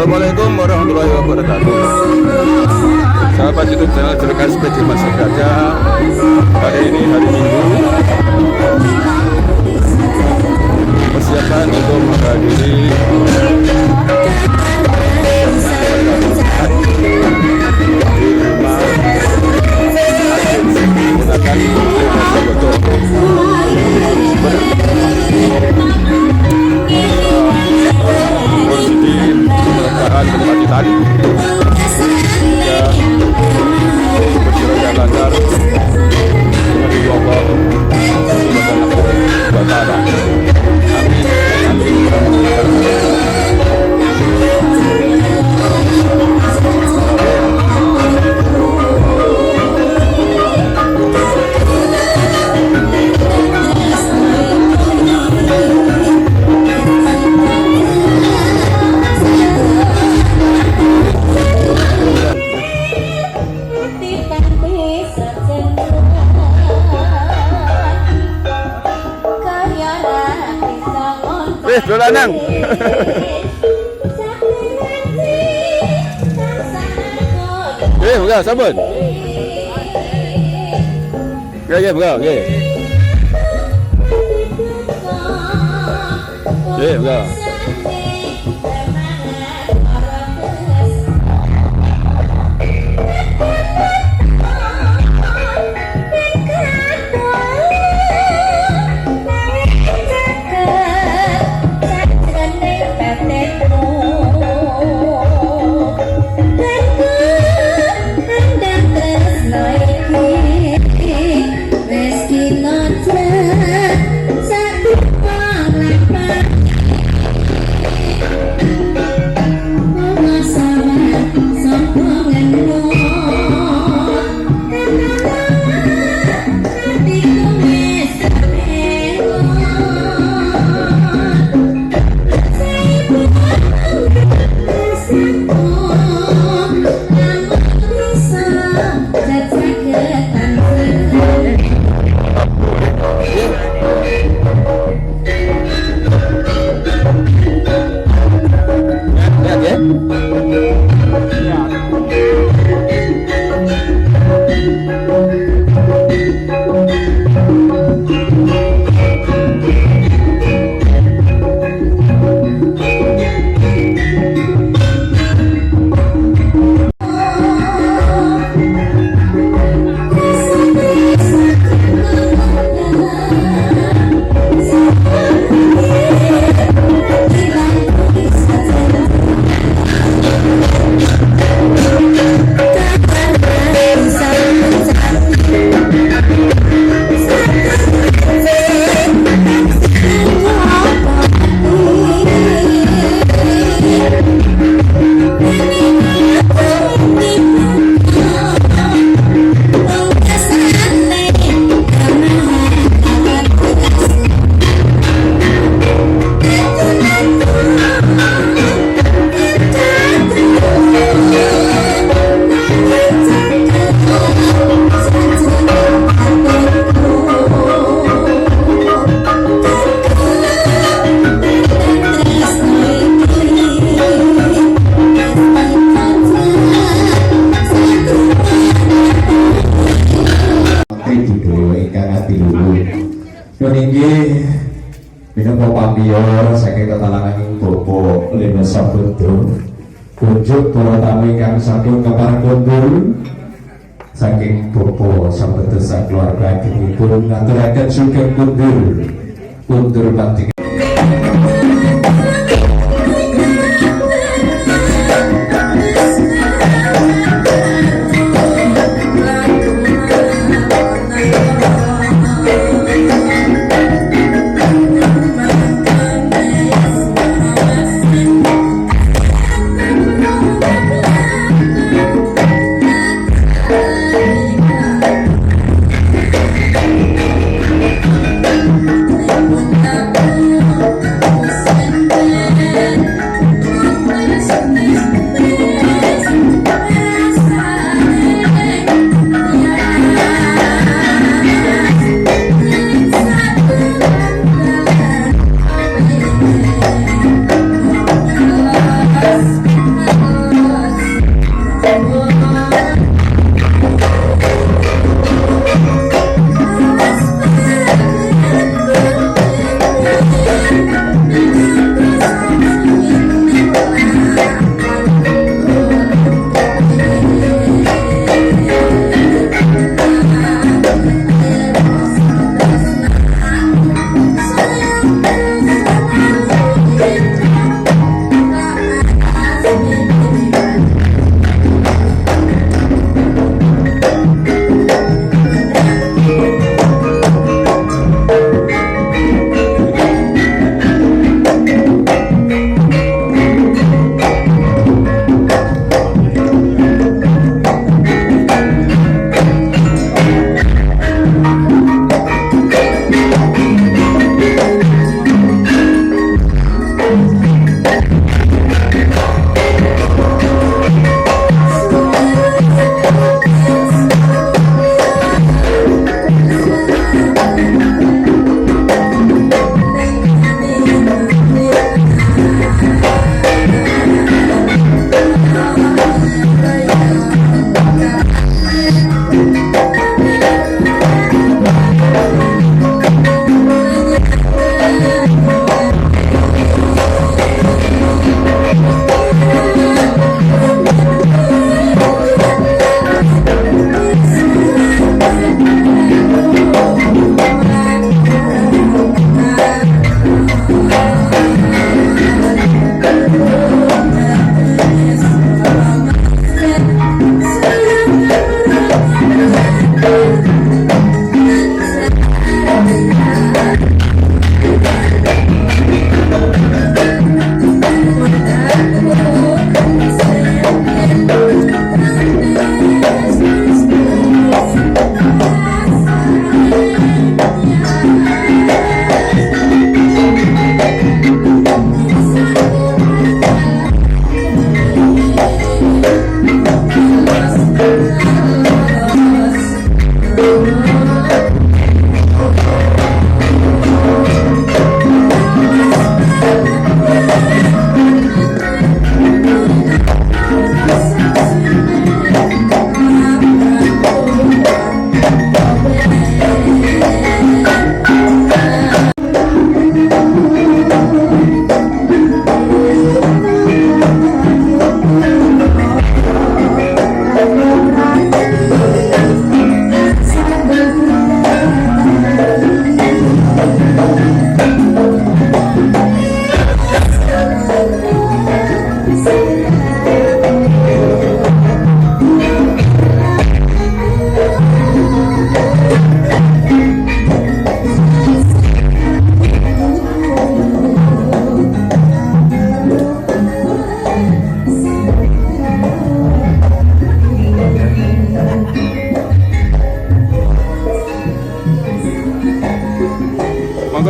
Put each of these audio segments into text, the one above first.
Assalamualaikum warahmatullahi wabarakatuh. Sahabat YouTube channel Juragan Sepedi Mas Raja. Hari ini hari Minggu. Persiapan untuk menghadiri menggunakan pelepasan kebangkitan ya berjalan lancar dengan Allah Subhanahu wa ta'ala. Dolanang. Buka sabun. Buka. Buka. minangka pamiyar saking tetalanganing Bapak Lena Sabdo kunjuk para tamu ingkang saking kepareng kundur saking Bapak Sabdo sakeluarga pun ngaturaken sugeng kundur panting.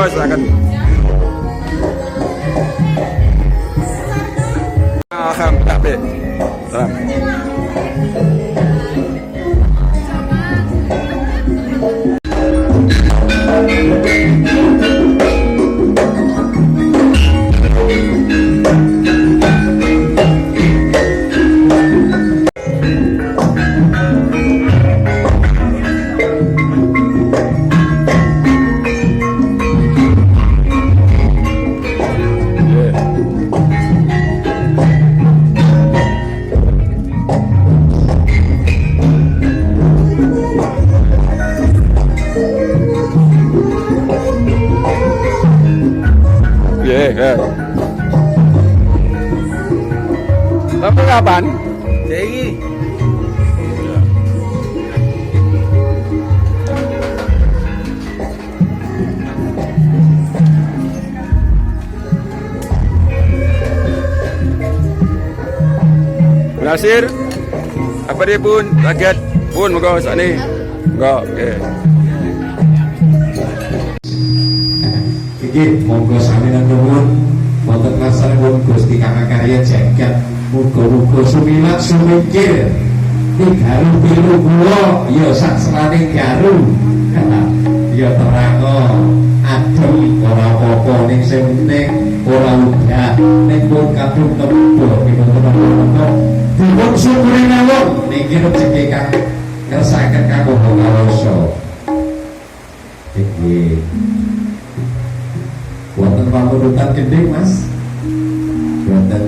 monggo silakan. Alhamdulillah. Salam. Ya. Sampai kapan? Jadi Nasir, apa dia pun rakyat pun monggo sani. Monggo, oke. Iki monggo sami nuwun wonten masanipun Gusti Kang Karya jagat muga-muga sumilat sumikir digaru pilu kula ya sak selaning garu ya terango adem ora apa-apa ning sing penting ora udah ning pun kadung tempo niku tenan-tenan dipun syukuri mawon niki rezeki kang ngersakaken kanggo kawasa iki wonten pamunutan gending Mas wonten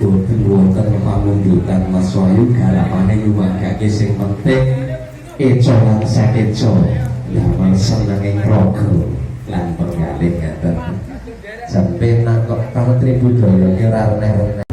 boten wonten pamundutan Mas Wahyu garapane nyuwagake sing penting eco lan sakeco damel senenging raga lan penggalih ngaten sampai nangkok karo Tribudaya ki ora reneh-reneh.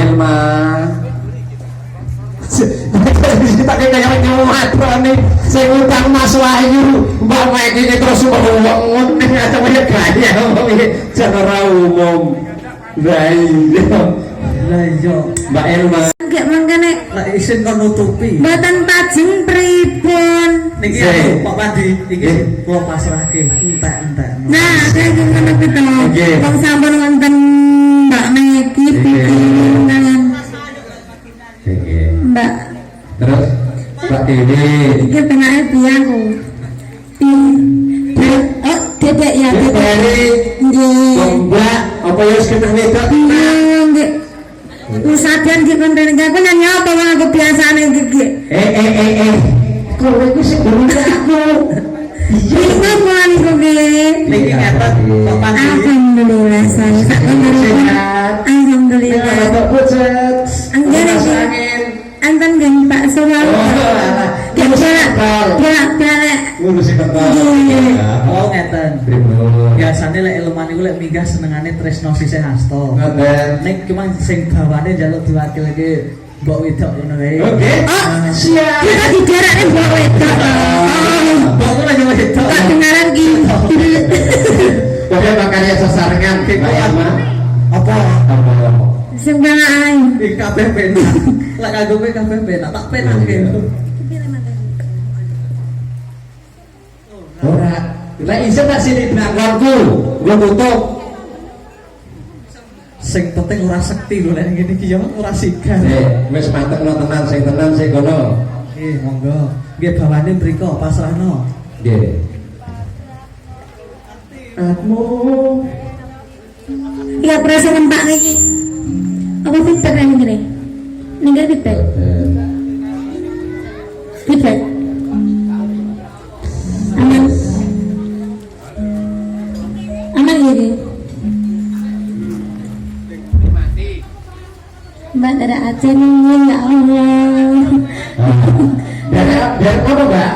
Elma. Tak kayak nyumat nih. Saya ngutang Mas Wahyu, Mbak Mike ini terus ngomong atau ya gaya secara umum. Lah iya, Mbak Elma. Gak mangkane Lah isin kon nutupi. mboten pajeng pripun. Niki Pak Padi iki kula pasrahke entek-entek. Nah, saya ngono kuwi to. Nggih. Wong sampun wonten Mbak Meki pikiran Nggih. Mbak Terus Mbak Dewi. iki tengahnya biangku. Oh, dedek ya, dedek. Dari Nggih. Mbak apa ya sekitar wedok? Nggih. Usahakan ki konten aku nanya apa wong aku biasane iki. Kowe iku sing ngomong aku. Iki ngomongan iku ki. Niki ngaten Pak Padi. Alhamdulillah saya Sehat. Alhamdulillah. Bapak pucet. Anggere iki. Angin. Anten gen Pak Sowan. Galak-galak. Ngurusi kepala. Oh ngeten. Pripun? Biasane lek ilmuwan iku lek minggah senengane tresno sisih hasto. Ngoten. Nek cuma sing bawane njaluk diwakilke mbok wedok ngono wae. Oke. Siap. Kita dijarake mbok wedok. Mbok ora njaluk wedok. Tak dengaran ki. Kowe makanya sesarengan Pak Elma. Apa? Sing ae. Iki kabeh penak. Lek kanggo kowe kabeh penak, tak penake. Ora. Lah iso tak sini belakangku. Gua tutup. Sing penting ora sekti lho lek ngene iki ya ora sigar. Wis matekno tenan sing kono. Nggih, monggo. Nggih bawane mriko pasrahno. Nggih. Atmu Ya perasaan Pak iki. Apa feedback yang ngene? Ninggal feedback. Feedback. Aman. Aman gitu. Mbak ada aja nih, ya Allah. biar apa Mbak?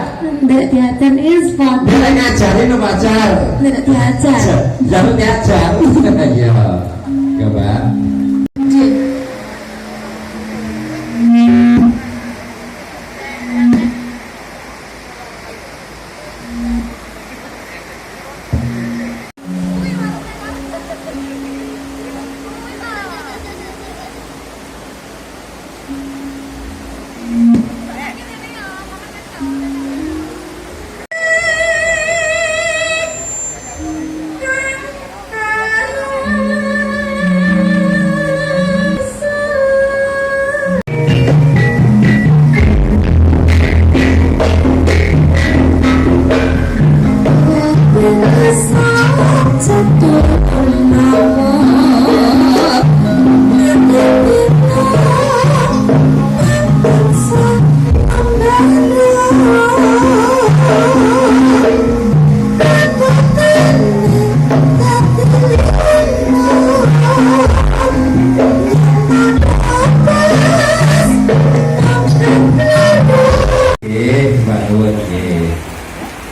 Tidak diajar spot. Biar ngajarin apa ajar? Tidak diajar. Jangan diajar. Iya. Ya Mbak.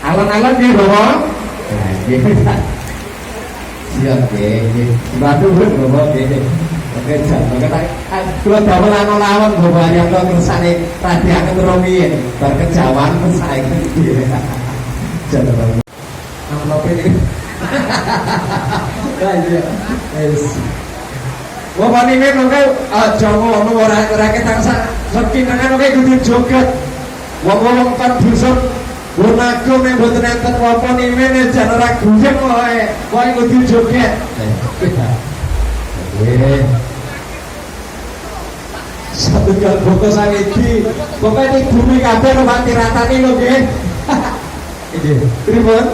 Alon-alon di bawah. Siap nggih. Batu bawah nggih. Oke, jangan kata kula damel alon-alon bawa yang kok kersane radiake rumiyin bar kejawan saiki. Jangan. Amplop ini. Iya. Wis. Wong ini mengko aja ngono ora ketang sak sekinangan oke kudu joget. Wong-wong kan busuk Bonago nek mboten enten apa nimen jan ora guyeng wae. Wae kudu joget. Satu kali boko saniki. Pokoke iki bumi kabeh ora mati ratani lho nggih. Iki. Pripun?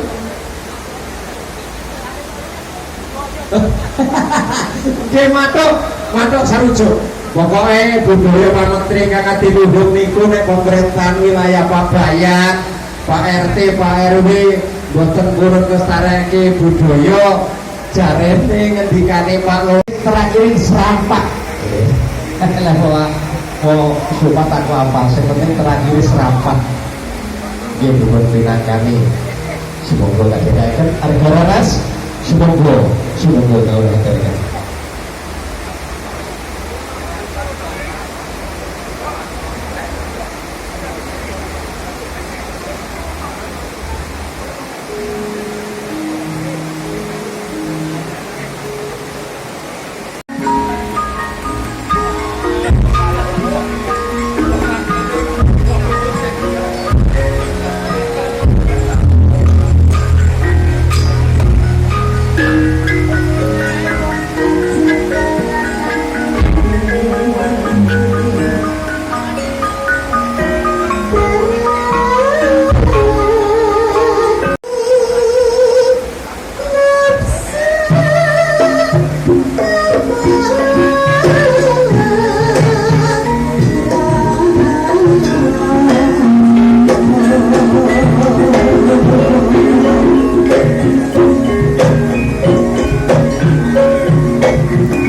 Nggih matuk sarujuk. Pokoke budaya Pak Menteri kakak diluhung niku nek pemerintahan wilayah Pabayan, Pak RT, Pak RW boten purun nglestareke budaya jarene ngendikane Pak Lurah terakhir serampak. Lah kok sobat aku apa sing penting terakhir serampak. Nggih dipun pinangkani. Semoga tak dikaken harga ras. Semoga tahu Thank